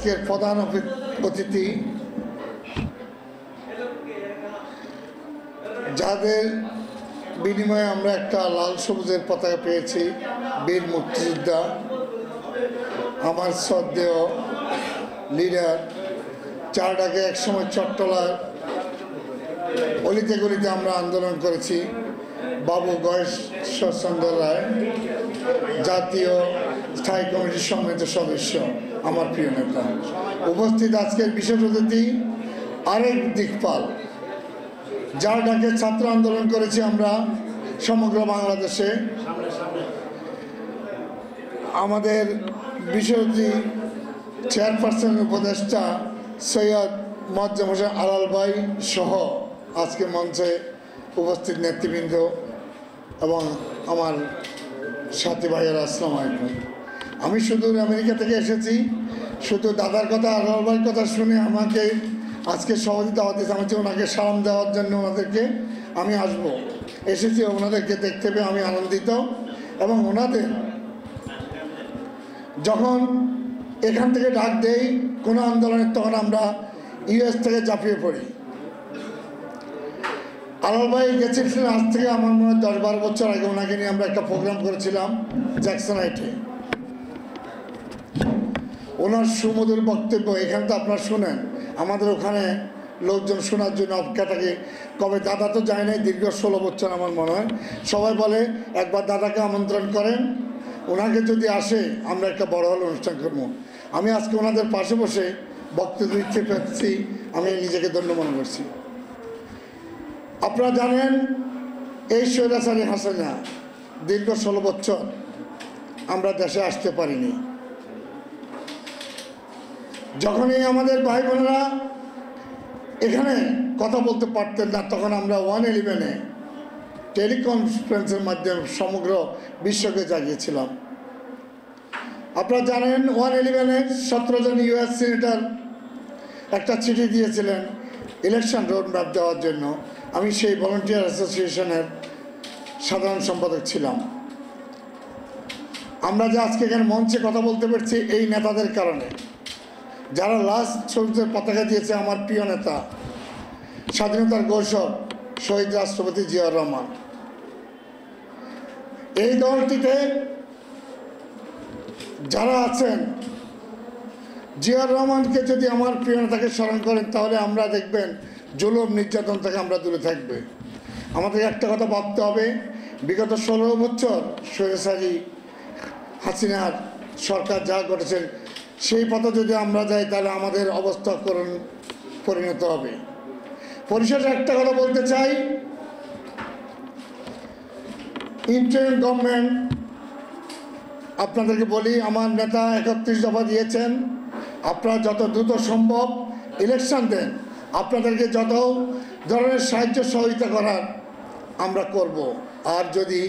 আজকের প্রধান অতিথি যাদের বিনিময়ে আমরা একটা লাল সবুজের পতাকা পেয়েছি, বীর মুক্তিযোদ্ধা, আমার শ্রদ্ধেয় লিডার, চার ডাকে একসময় চট্টলার অলিতে গলিতে আমরা আন্দোলন করেছি, বাবু গয়েশ্বরচন্দ্র রায়, জাতীয় স্থায়ী কমিটির সম্মানিত সদস্য, আমার প্রিয় নেতা। উপস্থিত আজকের বিশেষ অতিথি আরেক দিকপাল, যার ডাকে ছাত্র আন্দোলন করেছি আমরা সমগ্র বাংলাদেশে। আমাদের বিশেষ অতিথি চেয়ারপারসন উপদেষ্টা সৈয়দ মোয়াজ্জেম হোসেন আলাল ভাই সহ আজকে মঞ্চে উপস্থিত নেতৃবৃন্দ এবং আমার সাথী ভাইয়েরা, আসসালামু আলাইকুম। আমি সুদূর আমেরিকা থেকে এসেছি, শুধু দাদার কথা আলাল ভাইয়ের কথা শুনে আমাকে আজকে সভাপতি দাওয়াত দিয়েছে। আমি ওনাকে সালাম দেওয়ার জন্য ওনাদেরকে আমি আসব, এসেছি ওনাদেরকে দেখতে পেয়ে আমি আনন্দিত। এবং ওনাদের যখন এখান থেকে ডাক দেই কোনো আন্দোলনের, তখন আমরা ইউএস থেকে ঝাঁপিয়ে পড়ি। আলাল ভাই গেছিলেন আজ থেকে আমার মনে হয় 10-12 বছর আগে। ওনাকে নিয়ে আমরা একটা প্রোগ্রাম করেছিলাম জ্যাকসন হাইটে। ওনার সুমধুর বক্তব্য এখানে তো আপনারা শুনেন, আমাদের ওখানে লোকজন শোনার জন্য অপেক্ষা থাকে। কবে দাদা তো যায় নাই, দীর্ঘ 16 বছর আমার মনে হয়। সবাই বলে একবার দাদাকে আমন্ত্রণ করেন, ওনাকে যদি আসে আমরা একটা বড় হল অনুষ্ঠান করবো। আমি আজকে ওনাদের পাশে বসে বক্তব্য দিতে পারছি, আমি নিজেকে ধন্য মনে করছি। আপনারা জানেন এই স্বৈরাচারী হাসিনা দীর্ঘ 16 বছর আমরা দেশে আসতে পারিনি। যখনই আমাদের ভাই বোনেরা এখানে কথা বলতে পারতেন না, তখন আমরা 111-এ টেলিকনফারেন্সের মাধ্যমে সমগ্র বিশ্বকে জাগিয়েছিলাম। আপনারা জানেন 111-এ 17 জন ইউএস সিনেটর একটা চিঠি দিয়েছিলেন ইলেকশন রোড ম্যাপ দেওয়ার জন্য। আমি সেই ভলান্টিয়ার অ্যাসোসিয়েশনের সাধারণ সম্পাদক ছিলাম। আমরা যে আজকে এখানে মঞ্চে কথা বলতে পারছি এই নেতাদের কারণে, যারা লাস্ট সবুজের পতাকা দিয়েছে। আমার প্রিয় নেতা, স্বাধীনতার ঘোষক শহীদ রাষ্ট্রপতি জিয়াউর রহমান। এই দলটিতে যারা আছেন, জিয়াউর রহমানকে যদি আমার প্রিয় নেতাকে স্মরণ করেন, তাহলে আমরা দেখবেন জুলুম নির্যাতন থেকে আমরা দূরে থাকবে। আমাদের একটা কথা ভাবতে হবে, বিগত 16 বছর স্বৈরাচারী হাসিনার সরকার যা করেছে, সেই পথে যদি আমরা যাই তাহলে আমাদের অবস্থা পরিণত হবে। পরিশেষে একটা কথা বলতে চাই, ইন্টারিম গভর্নমেন্ট আপনাদেরকে বলি, আমার নেতা 31 দফা দিয়েছেন, আপনারা যত দ্রুত সম্ভব ইলেকশন দেন। আপনাদেরকে যত ধরনের সাহায্য সহযোগিতা করার আমরা করব। আর যদি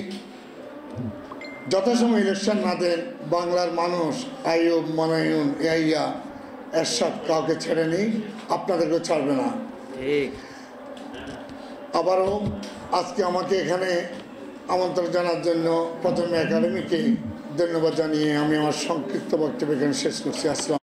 যথাসময় ইলেকশন না দেন, বাংলার মানুষ আইয়ুব, মনায়ুন, ইয়াইয়া, এরশাদ কাউকে ছেড়ে নেই, আপনাদেরকেও ছাড়বে না। আবারও আজকে আমাকে এখানে আমন্ত্রণ জানার জন্য প্রথমে একাডেমিকে ধন্যবাদ জানিয়ে আমি আমার সংক্ষিপ্ত বক্তব্য এখানে শেষ করছি। আসসালাম।